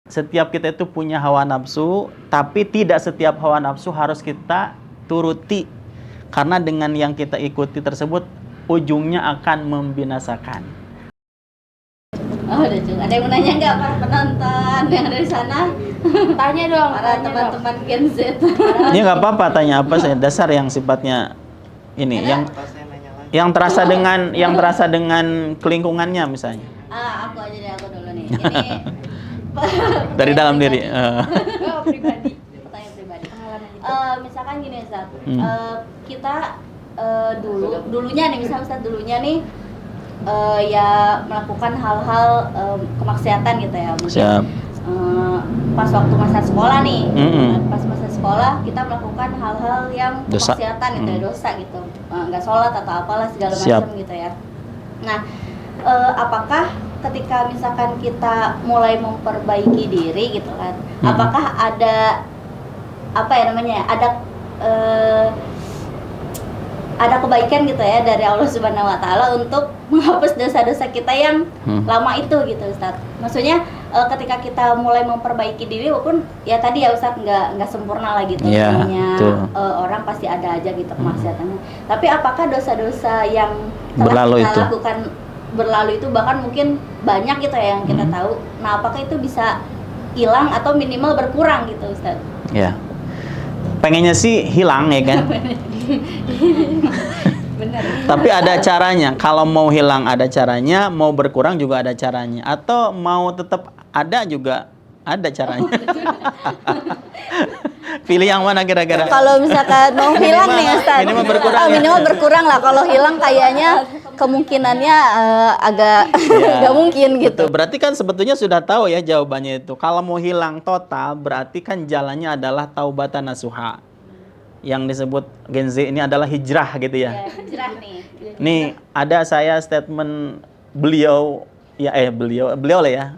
setiap kita itu punya hawa nafsu, tapi tidak setiap hawa nafsu harus kita turuti. Karena dengan yang kita ikuti tersebut, ujungnya akan membinasakan. Oh, ada yang mau nanya nggak para penonton yang ada di sana? Tanya dong. Para teman-teman Gen Z. Ini nggak apa-apa, tanya apa saya. Dasar yang sifatnya ini, yang terasa dengan kelingkungannya misalnya. Aku aja deh, aku dulu nih. Ini Dari dalam diri. Pribadi. pertanyaan pribadi. Pengalaman gitu. Misalkan gini Ustaz, kita dulunya nih, misalnya dulunya nih ya melakukan hal-hal kemaksiatan gitu ya. Mungkin Siap. Pas waktu masa sekolah nih, pas masa sekolah kita melakukan hal-hal yang Dosa. kemaksiatan gitu ya, dosa gitu, nggak sholat atau apalah segala Siap. macam gitu ya. Nah, apakah ketika misalkan kita mulai memperbaiki diri gitu kan, apakah ada apa ya namanya, ada kebaikan gitu ya dari Allah Subhanahu Wa Taala untuk menghapus dosa-dosa kita yang lama itu gitu Ustaz. Maksudnya ketika kita mulai memperbaiki diri, walaupun ya tadi ya Ustaz nggak sempurna lah gitu, semuanya orang pasti ada aja gitu kemaksiatannya. Tapi apakah dosa-dosa yang telah kita lakukan berlalu itu bahkan mungkin banyak gitu ya yang kita tahu, nah apakah itu bisa hilang atau minimal berkurang gitu Ustaz? Ya, pengennya sih hilang ya kan. Benar. Tapi ada caranya. Kalau mau hilang ada caranya, mau berkurang juga ada caranya. Atau mau tetap ada juga ada caranya. Pilih yang mana kira-kira? Kalau misalkan mau hilang nih Ustaz, minimal berkurang. Minimal berkurang lah. Kalau hilang kayaknya kemungkinannya agak nggak mungkin gitu. Betul. Berarti kan sebetulnya sudah tahu ya jawabannya itu. Kalau mau hilang total, berarti kan jalannya adalah taubatan nasuha. Yang disebut Gen Z ini adalah hijrah gitu ya. Hijrah nih. Nih, ada saya statement beliau beliau lah ya.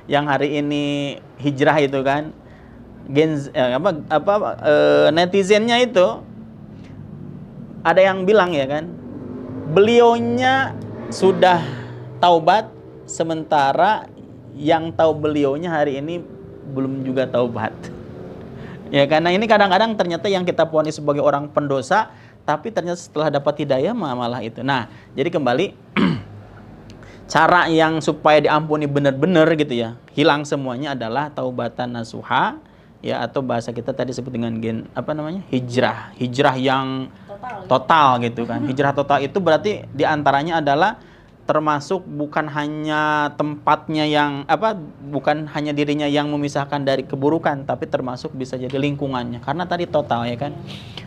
Yang hari ini hijrah itu kan. Netizennya itu ada yang bilang ya kan, beliaunya sudah taubat, sementara yang tahu beliaunya hari ini belum juga taubat. Ya, karena ini kadang-kadang ternyata yang kita vonis sebagai orang pendosa, tapi ternyata setelah dapat hidayah malah itu. Nah, jadi kembali cara yang supaya diampuni benar-benar gitu ya, hilang semuanya adalah taubatan nasuha, ya, atau bahasa kita tadi sebut dengan hijrah yang total gitu kan. Hijrah total itu berarti diantaranya adalah termasuk bukan hanya tempatnya bukan hanya dirinya yang memisahkan dari keburukan, tapi termasuk bisa jadi lingkungannya, karena tadi total ya kan.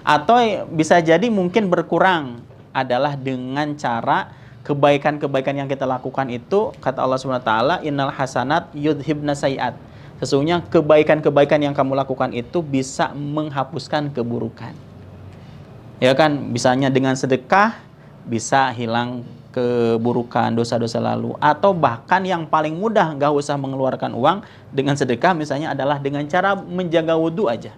Atau bisa jadi mungkin berkurang adalah dengan cara kebaikan-kebaikan yang kita lakukan itu, kata Allah Subhanahu wa taala, innal hasanat yudhibna sayiat. Sesungguhnya kebaikan-kebaikan yang kamu lakukan itu bisa menghapuskan keburukan. Ya kan, misalnya dengan sedekah bisa hilang keburukan, dosa-dosa lalu. Atau bahkan yang paling mudah, gak usah mengeluarkan uang, dengan sedekah misalnya adalah dengan cara menjaga wudhu aja.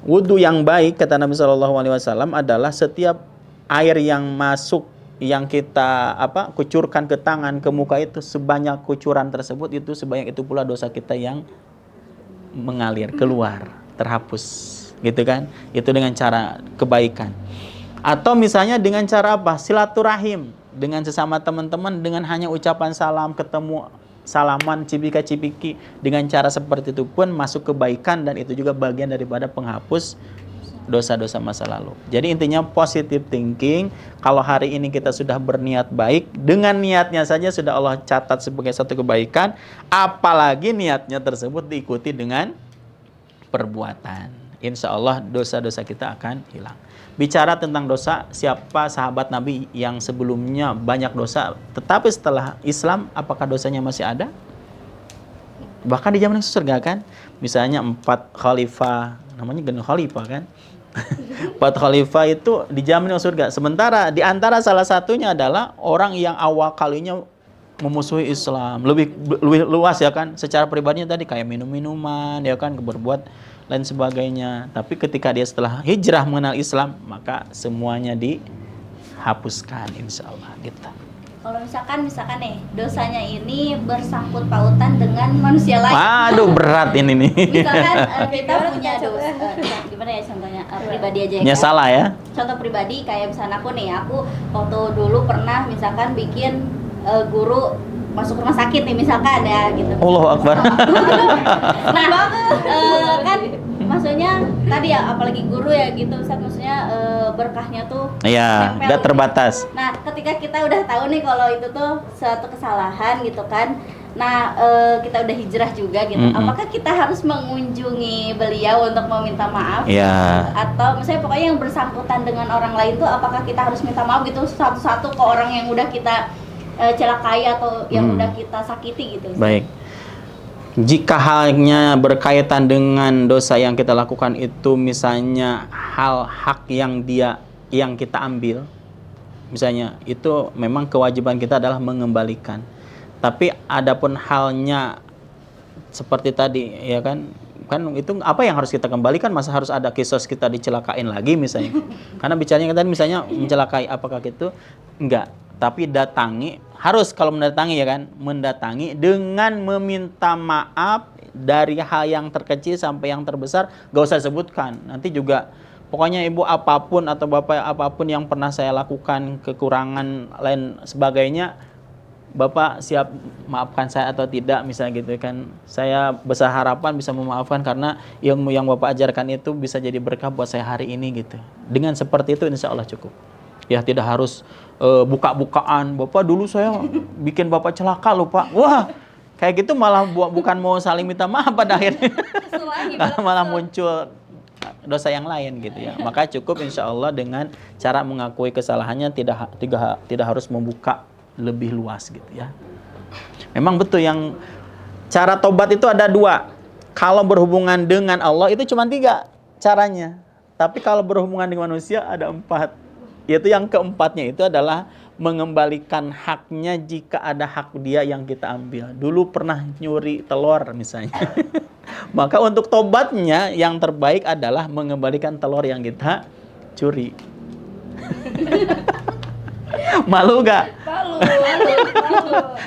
Wudhu yang baik, kata Nabi SAW, adalah setiap air yang masuk, yang kita kucurkan ke tangan, ke muka itu, sebanyak kucuran tersebut, itu sebanyak itu pula dosa kita yang mengalir, keluar, terhapus, gitu kan. Itu dengan cara kebaikan. Atau misalnya dengan cara silaturahim dengan sesama teman-teman, dengan hanya ucapan salam, ketemu, salaman, cipika-cipiki, dengan cara seperti itu pun masuk kebaikan, dan itu juga bagian daripada penghapus dosa-dosa masa lalu. Jadi intinya positive thinking. Kalau hari ini kita sudah berniat baik, dengan niatnya saja sudah Allah catat sebagai satu kebaikan, apalagi niatnya tersebut diikuti dengan perbuatan. Insya Allah dosa-dosa kita akan hilang. Bicara tentang dosa, siapa sahabat Nabi yang sebelumnya banyak dosa, tetapi setelah Islam apakah dosanya masih ada? Bahkan di zaman surga kan, misalnya 4 khalifah, namanya Gen Khalifah kan, 4 khalifah itu dijamin masuk surga. Sementara di antara salah satunya adalah orang yang awal kalinya memusuhi Islam, lebih luas ya kan, secara pribadinya tadi kayak minum-minuman ya kan, berbuat lain sebagainya. Tapi ketika dia setelah hijrah mengenal Islam, maka semuanya dihapuskan insya Allah gitu. Kalau misalkan nih dosanya ini bersangkut pautan dengan manusia lain. Waduh, berat ini nih. Misalkan kita punya dosa, gimana ya contohnya, pribadi aja ya. Salah ya. Contoh pribadi kayak misalnya aku waktu dulu pernah misalkan bikin guru masuk rumah sakit nih misalkan ya gitu. Allahu Akbar. Nah, kan maksudnya tadi ya apalagi guru ya gitu Ustaz, maksudnya berkahnya tuh Iya, nempel udah gitu. terbatas. Nah, ketika kita udah tahu nih kalau itu tuh suatu kesalahan gitu kan. Nah, kita udah hijrah juga gitu. Apakah kita harus mengunjungi beliau untuk meminta maaf? Iya. Atau misalnya pokoknya yang bersangkutan dengan orang lain tuh apakah kita harus minta maaf gitu satu-satu ke orang yang udah kita celakai atau yang udah kita sakiti gitu. Baik. Jika halnya berkaitan dengan dosa yang kita lakukan itu misalnya hal hak yang kita ambil, misalnya itu memang kewajiban kita adalah mengembalikan. Tapi adapun halnya seperti tadi ya kan itu apa yang harus kita kembalikan, masa harus ada kisos kita dicelakain lagi misalnya. Karena bicaranya tadi misalnya mencelakai, apakah itu enggak, tapi harus kalau mendatangi ya kan, mendatangi dengan meminta maaf dari hal yang terkecil sampai yang terbesar, gak usah sebutkan. Nanti juga pokoknya ibu apapun atau bapak apapun yang pernah saya lakukan, kekurangan lain sebagainya, bapak siap maafkan saya atau tidak misalnya gitu kan. Saya besar harapan bisa memaafkan karena ilmu yang bapak ajarkan itu bisa jadi berkah buat saya hari ini gitu. Dengan seperti itu insya Allah cukup. Ya tidak harus buka-bukaan, bapak dulu saya bikin bapak celaka loh pak. Wah, kayak gitu malah bukan mau saling minta maaf pada akhirnya. Malah muncul dosa yang lain gitu ya. Maka cukup insya Allah dengan cara mengakui kesalahannya, tidak harus membuka lebih luas gitu ya. Memang betul yang cara tobat itu ada 2. Kalau berhubungan dengan Allah itu cuma 3 caranya. Tapi kalau berhubungan dengan manusia ada 4. Yaitu yang keempatnya itu adalah mengembalikan haknya jika ada hak dia yang kita ambil. Dulu pernah nyuri telur misalnya. Maka untuk tobatnya yang terbaik adalah mengembalikan telur yang kita curi. Malu gak? Malu.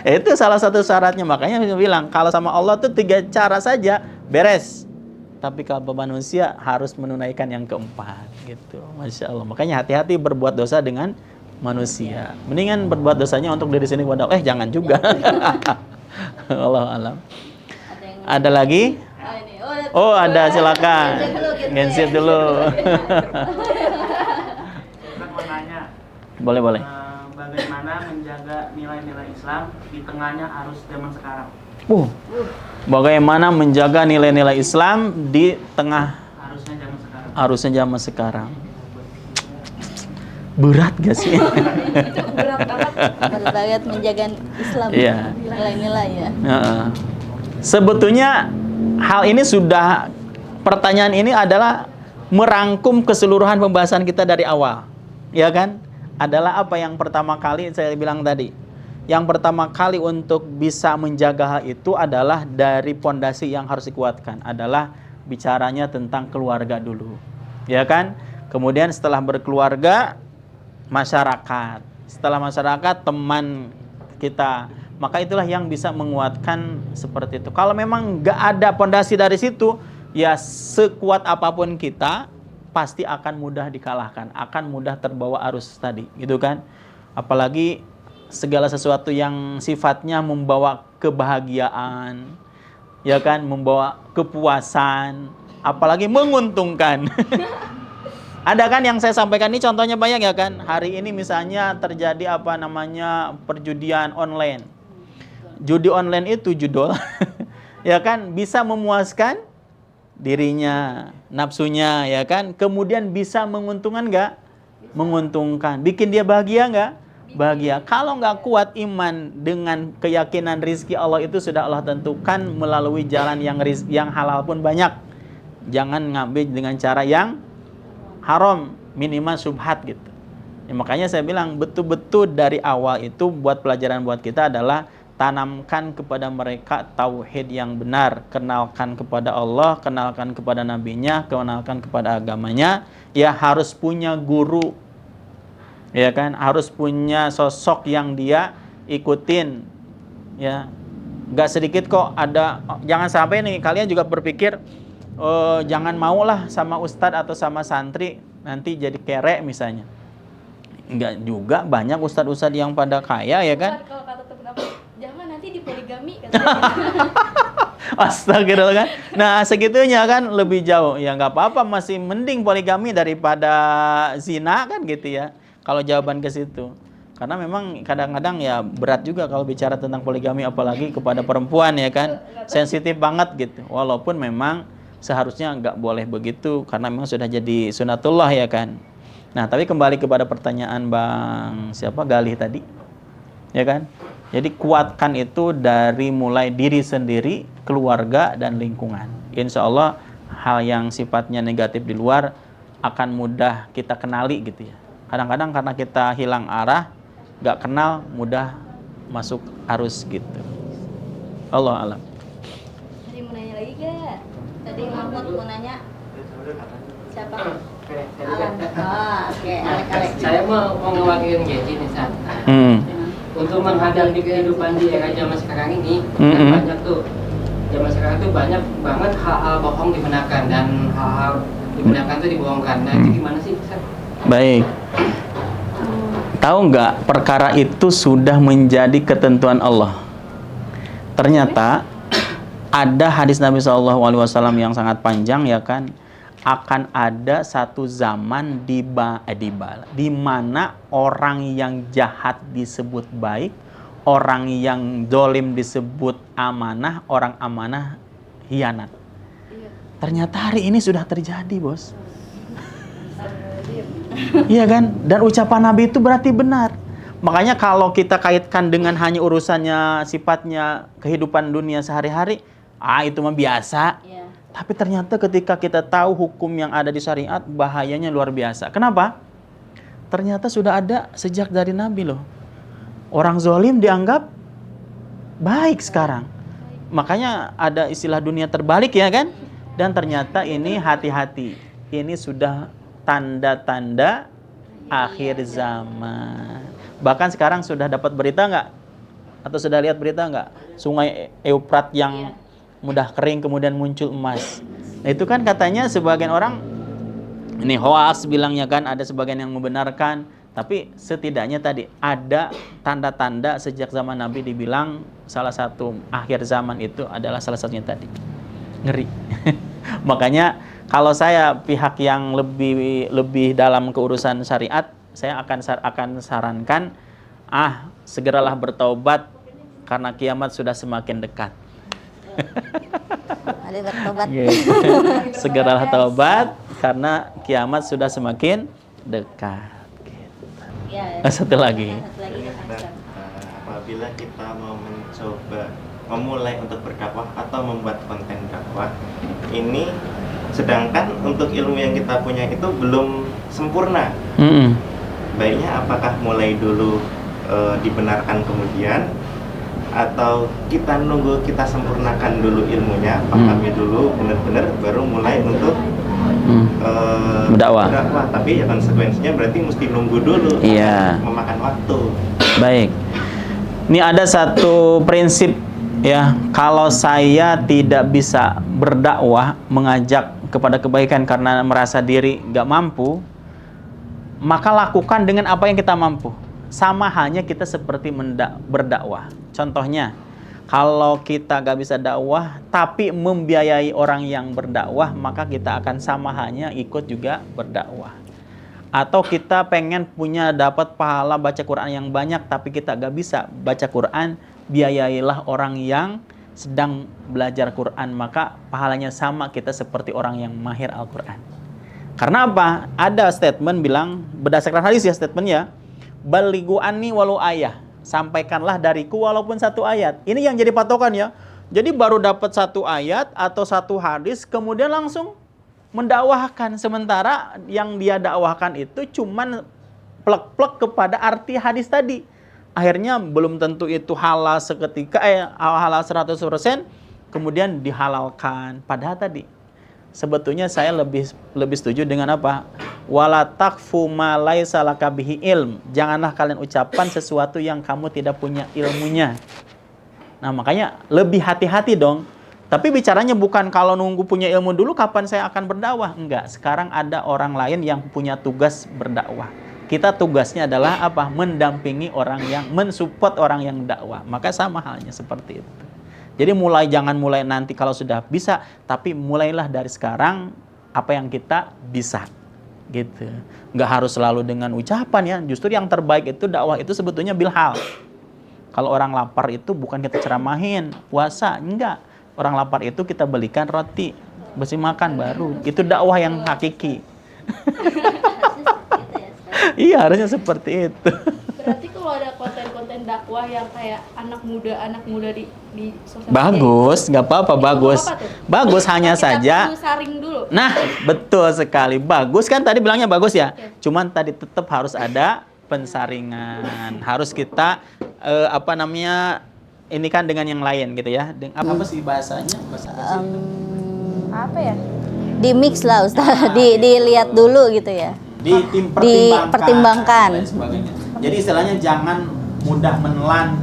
Itu salah satu syaratnya. Makanya saya bilang kalau sama Allah tuh 3 cara saja beres. Tapi kalau manusia harus menunaikan yang keempat gitu. Masya Allah. Makanya hati-hati berbuat dosa dengan manusia. Mendingan berbuat dosanya untuk diri sendiri kepada Allah. Jangan juga. Wallahu alam. Ada lagi? Oh, ada, silakan. Gensit dulu. Saya mau nanya, Boleh. bagaimana menjaga nilai-nilai Islam di tengahnya arus zaman sekarang? Bagaimana menjaga nilai-nilai Islam di tengah arusnya zaman sekarang? Berat gak sih? Berat banget menjaga Islam. Iya. Nilai-nilai ya. Sebetulnya hal ini pertanyaan ini adalah merangkum keseluruhan pembahasan kita dari awal. Ya kan? Adalah apa yang pertama kali saya bilang tadi. Yang pertama kali untuk bisa menjaga hal itu adalah dari pondasi yang harus dikuatkan. Adalah bicaranya tentang keluarga dulu. Ya kan? Kemudian setelah berkeluarga, masyarakat. Setelah masyarakat, teman kita. Maka itulah yang bisa menguatkan seperti itu. Kalau memang nggak ada pondasi dari situ, ya sekuat apapun kita, pasti akan mudah dikalahkan. Akan mudah terbawa arus tadi. Gitu kan? Apalagi segala sesuatu yang sifatnya membawa kebahagiaan, ya kan, membawa kepuasan, apalagi menguntungkan. Ada kan yang saya sampaikan ini contohnya banyak ya kan. Hari ini misalnya terjadi perjudian online. Judi online itu judul ya kan, bisa memuaskan dirinya, nafsunya ya kan. Kemudian bisa menguntungkan enggak? Menguntungkan. Bikin dia bahagia enggak? Bahagia. Kalau nggak kuat iman dengan keyakinan rizki Allah itu sudah Allah tentukan melalui jalan yang halal pun banyak. Jangan ngambil dengan cara yang haram, minimal syubhat gitu. Ya, makanya saya bilang betul-betul dari awal itu buat pelajaran buat kita adalah tanamkan kepada mereka tauhid yang benar, kenalkan kepada Allah, kenalkan kepada nabinya, kenalkan kepada agamanya. Ya harus punya guru. Ya kan, harus punya sosok yang dia ikutin ya. Nggak sedikit kok ada, jangan sampai nih kalian juga berpikir jangan maulah sama ustadz atau sama santri nanti jadi kere misalnya. Enggak juga, banyak ustadz-ustadz yang pada kaya ya kan. Kalau kata temen aku, jangan nanti dipoligami katanya. Astagfirullah kan. Nah segitunya kan lebih jauh. Ya nggak apa-apa, masih mending poligami daripada zina kan gitu ya. Kalau jawaban ke situ. Karena memang kadang-kadang ya berat juga kalau bicara tentang poligami apalagi kepada perempuan ya kan. Sensitif banget gitu. Walaupun memang seharusnya nggak boleh begitu karena memang sudah jadi sunatullah ya kan. Nah tapi kembali kepada pertanyaan Bang Galih tadi. Ya kan? Jadi kuatkan itu dari mulai diri sendiri, keluarga, dan lingkungan. Insya Allah hal yang sifatnya negatif di luar akan mudah kita kenali gitu ya. Kadang-kadang karena kita hilang arah, gak kenal, mudah masuk arus gitu. Allah alam. Tadi mau nanya lagi gak? Tadi Mahmud mau nanya siapa? Alan. Oke, Alek. Saya mau ngewakilin Jeji nih Sat. Untuk menghadapi kehidupan di era zaman sekarang ini, kan banyak tuh zaman sekarang tuh banyak banget hal-hal bohong dibenarkan dan hal-hal dibenarkan tuh dibohongkan. Nah itu gimana sih Sat? Baik. Tahu nggak perkara itu sudah menjadi ketentuan Allah. Ternyata ada hadis Nabi SAW yang sangat panjang ya kan. Akan ada satu zaman di mana orang yang jahat disebut baik, orang yang dolim disebut amanah, orang amanah hianat. Ternyata hari ini sudah terjadi, bos. Iya kan? Dan ucapan Nabi itu berarti benar. Makanya kalau kita kaitkan dengan hanya urusannya sifatnya kehidupan dunia sehari-hari, itu mah biasa. Iya. Tapi ternyata ketika kita tahu hukum yang ada di syariat, bahayanya luar biasa. Kenapa? Ternyata sudah ada sejak dari Nabi loh. Orang zalim dianggap baik sekarang. Makanya ada istilah dunia terbalik ya kan? Dan ternyata ini hati-hati. Ini sudah tanda-tanda akhir zaman. Bahkan sekarang sudah dapat berita nggak? Atau sudah lihat berita nggak? Sungai Eufrat yang mudah kering kemudian muncul emas. Nah, itu kan katanya sebagian orang ini hoax bilangnya kan, ada sebagian yang membenarkan, tapi setidaknya tadi ada tanda-tanda sejak zaman Nabi dibilang salah satu akhir zaman itu adalah salah satunya tadi. Ngeri. Makanya kalau saya pihak yang lebih dalam keurusan syariat, saya akan sarankan segeralah bertaubat karena kiamat sudah semakin dekat. Ada bertobat. Segeralah taubat karena kiamat sudah semakin dekat. Ya, Satu lagi. Apabila kita mau mencoba memulai untuk berdakwah atau membuat konten dakwah, ini sedangkan untuk ilmu yang kita punya itu belum sempurna. Baiknya apakah mulai dulu dibenarkan kemudian, atau kita nunggu kita sempurnakan dulu ilmunya, pahami dulu benar-benar baru mulai untuk berdakwah. Tapi ya konsekuensinya berarti mesti nunggu dulu. Iya. Memakan waktu. Baik. Ini ada satu prinsip ya, kalau saya tidak bisa berdakwah mengajak kepada kebaikan karena merasa diri nggak mampu, maka lakukan dengan apa yang kita mampu. Sama halnya kita seperti berdakwah. Contohnya, kalau kita gak bisa dakwah tapi membiayai orang yang berdakwah, maka kita akan sama halnya ikut juga berdakwah. Atau kita pengen dapat pahala baca Quran yang banyak tapi kita gak bisa baca Quran, biayailah orang yang sedang belajar Quran, maka pahalanya sama kita seperti orang yang mahir Al-Quran. Karena apa? Ada statement bilang, berdasarkan hadis ya statementnya, balighu anni walau ayah, sampaikanlah dariku walaupun satu ayat. Ini yang jadi patokan ya. Jadi baru dapat satu ayat atau satu hadis kemudian langsung mendakwahkan, sementara yang dia dakwahkan itu cuman plek-plek kepada arti hadis tadi. Akhirnya belum tentu itu halal seketika halal 100%, kemudian dihalalkan. Padahal tadi sebetulnya saya lebih setuju dengan apa? Wala taqfu ma laisa laka bihi ilm. Janganlah kalian ucapkan sesuatu yang kamu tidak punya ilmunya. Nah, makanya lebih hati-hati dong. Tapi bicaranya bukan kalau nunggu punya ilmu dulu kapan saya akan berdakwah. Enggak, sekarang ada orang lain yang punya tugas berdakwah. Kita tugasnya adalah apa? Mendampingi orang yang, mensupport orang yang dakwah. Maka sama halnya seperti itu. Jadi jangan mulai nanti kalau sudah bisa, tapi mulailah dari sekarang apa yang kita bisa. Gitu. Enggak harus selalu dengan ucapan ya. Justru yang terbaik itu dakwah itu sebetulnya bilhal. Kalau orang lapar itu bukan kita ceramahin, puasa, enggak. Orang lapar itu kita belikan roti, bersih makan baru. Itu dakwah yang hakiki. Iya, harusnya seperti itu. Berarti kalau ada konten-konten dakwah yang kayak anak muda di sosial media. Bagus, nggak apa-apa, bagus. Apa tuh? Bagus hanya Kita saja. perlu saring dulu. Nah, betul sekali. Bagus kan tadi bilangnya bagus ya. Oke. Cuman tadi tetap harus ada pensaringan. Harus kita ini kan dengan yang lain gitu ya. Apa sih bahasanya? Apa ya? Di mix lah Ustaz, dilihat dulu gitu ya. Dipertimbangkan. dan sebagainya. Jadi istilahnya jangan mudah menelan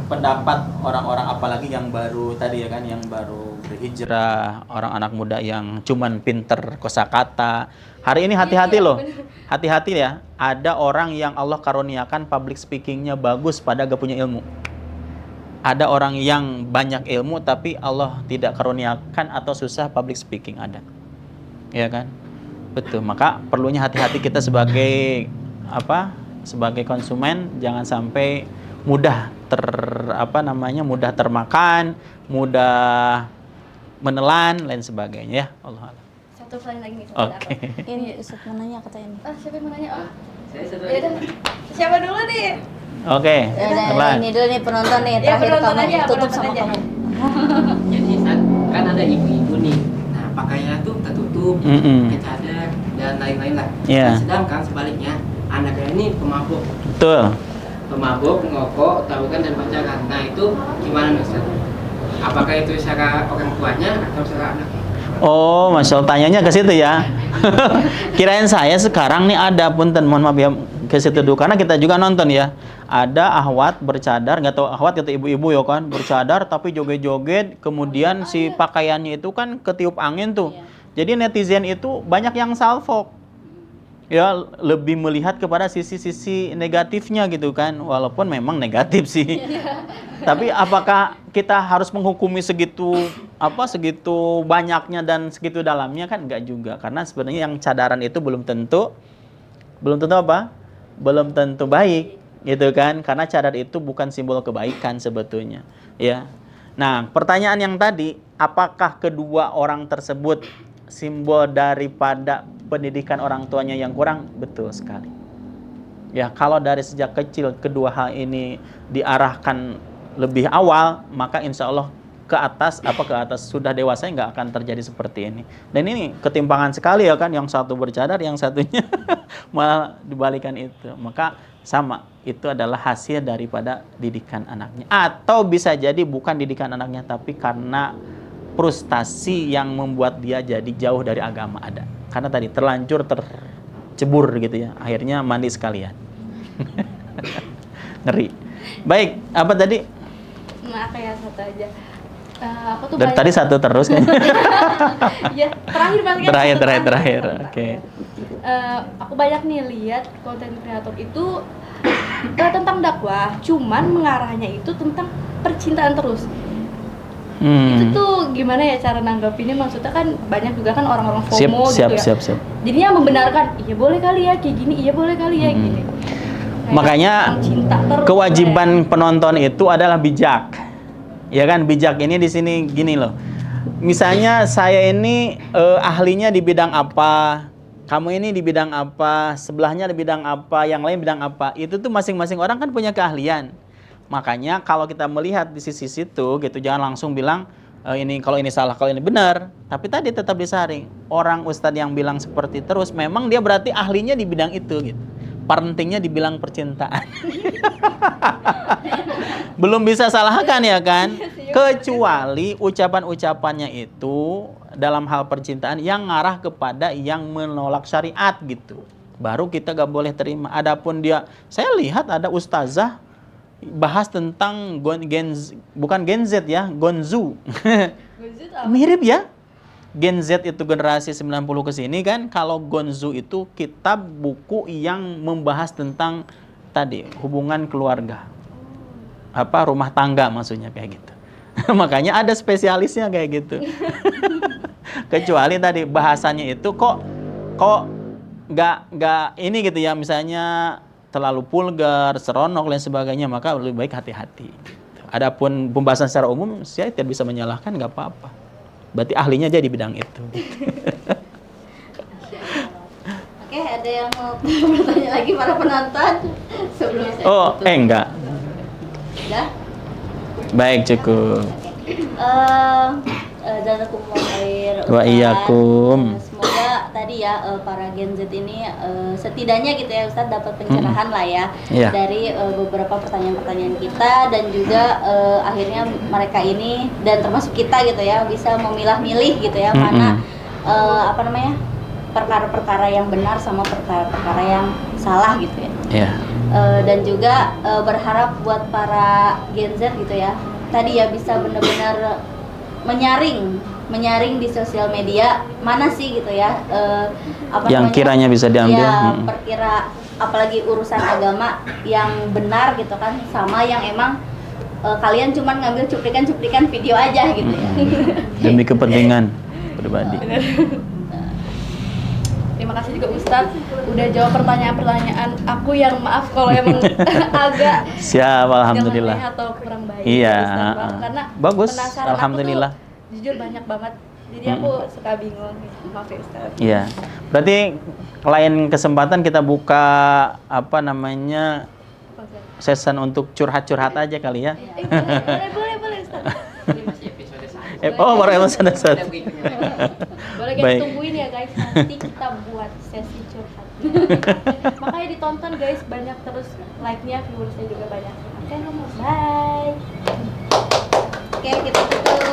pendapat orang-orang, apalagi yang baru tadi ya kan, yang baru berhijrah, orang anak muda yang cuman pinter kosakata. Hari ini hati-hati loh. Hati-hati ya. Ada orang yang Allah karuniakan public speakingnya bagus pada gak punya ilmu. Ada orang yang banyak ilmu tapi Allah tidak karuniakan atau susah public speaking, ada. Ya kan? Betul. Maka perlunya hati-hati kita sebagai sebagai konsumen, jangan sampai mudah mudah termakan, mudah menelan lain sebagainya ya. Allah. Satu slide lagi nih. Oke. Ini Ustaz mau nanya katanya. Siapa yang mau nanya? Saya satu Ya udah. Siapa dulu nih? Oke. Udah, ini dulu nih penonton nih, Ya, terakhir penonton kamu aja, tutup penonton sama aja. kamu. Jadi kan ada ibu-ibu nih. Nah, pakaiannya tuh tertutup, pakai cadar dan lain-lain lah. Iya. Nah, sedangkan sebaliknya anaknya ini pemabuk. Betul. Pemabuk, ngerokok, taruhan dan pacaran. Nah, itu gimana nih Ustaz? Apakah itu secara orang tuanya atau secara anaknya? Oh, Masya Allah, tanyanya ke situ ya. Kirain saya sekarang nih ada, punten, mohon maaf ya, ke situ dulu. Karena kita juga nonton ya. Ada ahwat bercadar, nggak tahu ahwat kata ibu-ibu ya kan, bercadar tapi joget-joget, kemudian si pakaiannya itu kan ketiup angin tuh. Jadi netizen itu banyak yang salfok. Ya, lebih melihat kepada sisi-sisi negatifnya gitu kan, walaupun memang negatif sih. Tapi apakah kita harus menghukumi segitu banyaknya dan segitu dalamnya, kan enggak juga. Karena sebenarnya yang cadaran itu belum tentu baik gitu kan, karena cadar itu bukan simbol kebaikan sebetulnya ya. Nah, pertanyaan yang tadi, apakah kedua orang tersebut simbol daripada pendidikan orang tuanya yang kurang? Betul sekali. Ya, kalau dari sejak kecil kedua hal ini diarahkan lebih awal, maka insya Allah ke atas sudah dewasa nggak akan terjadi seperti ini. Dan ini ketimpangan sekali ya kan, yang satu bercadar, yang satunya malah dibalikan itu. Maka sama, itu adalah hasil daripada didikan anaknya. Atau bisa jadi bukan didikan anaknya, tapi karena frustasi yang membuat dia jadi jauh dari agama ada. Karena tadi terlanjur tercebur gitu ya. Akhirnya mandi sekalian. Ngeri. Baik, apa tadi? Nah, kayak satu aja. Aku tuh Dari tadi satu terus kan? Ya, terakhir banget kan. Terakhir. Oke. Aku banyak nih lihat konten kreator itu tentang dakwah, cuman mengarahnya itu tentang percintaan terus. Itu tuh gimana ya cara nanggapinnya? Maksudnya kan banyak juga kan orang-orang FOMO gitu ya. Siap. Jadinya membenarkan, iya boleh kali ya kayak gini, iya boleh kali ya gini. Kayak Makanya cinta terus, kewajiban penonton itu adalah bijak. Ya kan, bijak ini di sini gini loh. Misalnya saya ini ahlinya di bidang apa, kamu ini di bidang apa, sebelahnya di bidang apa, yang lain bidang apa. Itu tuh masing-masing orang kan punya keahlian. Makanya kalau kita melihat di sisi situ gitu, jangan langsung bilang kalau ini salah, kalau ini benar. Tapi tadi tetap disaring. Orang ustadz yang bilang seperti terus, memang dia berarti ahlinya di bidang itu gitu. Parentingnya dibilang percintaan. Belum bisa salahkan ya kan? Kecuali ucapan-ucapannya itu dalam hal percintaan yang ngarah kepada yang menolak syariat gitu. Baru kita gak boleh terima. Adapun dia, saya lihat ada ustazah bahas tentang bukan Gen Z ya, Gonzu. Mirip ya. Gen Z itu generasi 90 ke sini kan. Kalau Gonzu itu kitab buku yang membahas tentang tadi hubungan keluarga. Rumah tangga maksudnya kayak gitu. Makanya ada spesialisnya kayak gitu. Kecuali tadi bahasanya itu kok nggak ini gitu ya, misalnya terlalu vulgar, seronok dan sebagainya, maka lebih baik hati-hati. Adapun pembahasan secara umum saya tidak bisa menyalahkan, nggak apa-apa. Berarti ahlinya aja di bidang itu. Oke, ada yang mau bertanya lagi para penonton sebelum saya Enggak. Udah? Baik, cukup. Jazakumullah khair, Wa Ustaz. iyyakum. Semoga tadi ya para Gen Z ini setidaknya gitu ya Ustaz dapat pencerahan lah ya Iya. dari beberapa pertanyaan-pertanyaan kita, dan juga akhirnya mereka ini dan termasuk kita gitu ya bisa memilah-milih gitu ya mana perkara-perkara yang benar sama perkara-perkara yang salah gitu ya. Iya. Dan juga berharap buat para Gen Z gitu ya tadi ya bisa benar-benar menyaring di sosial media mana sih gitu ya Yang kiranya bisa diambil. ya perkira apalagi urusan agama yang benar gitu kan, sama yang emang kalian cuman ngambil cuplikan-cuplikan video aja gitu ya. Demi kepentingan pribadi. Terima kasih juga Ustadz udah jawab pertanyaan-pertanyaan aku yang maaf kalau emang agak Siap, alhamdulillah. nyeleneh atau kurang baik. Iya, Ustadz, Bang. Karena bagus, penasaran alhamdulillah. aku tuh jujur banyak banget. Jadi aku suka bingung. Maaf ya Ustadz. Iya. Berarti lain kesempatan kita buka session untuk curhat-curhat aja kali ya. Boleh Ustadz. Ini masih episode 1. Baru episode Ada 1. berikutnya. Boleh guys, Baik. tungguin ya guys, nanti kita buat sesi curhat. Makanya ditonton guys, banyak terus like-nya, viewersnya juga banyak. Oke, bye. Oke, kita tutup.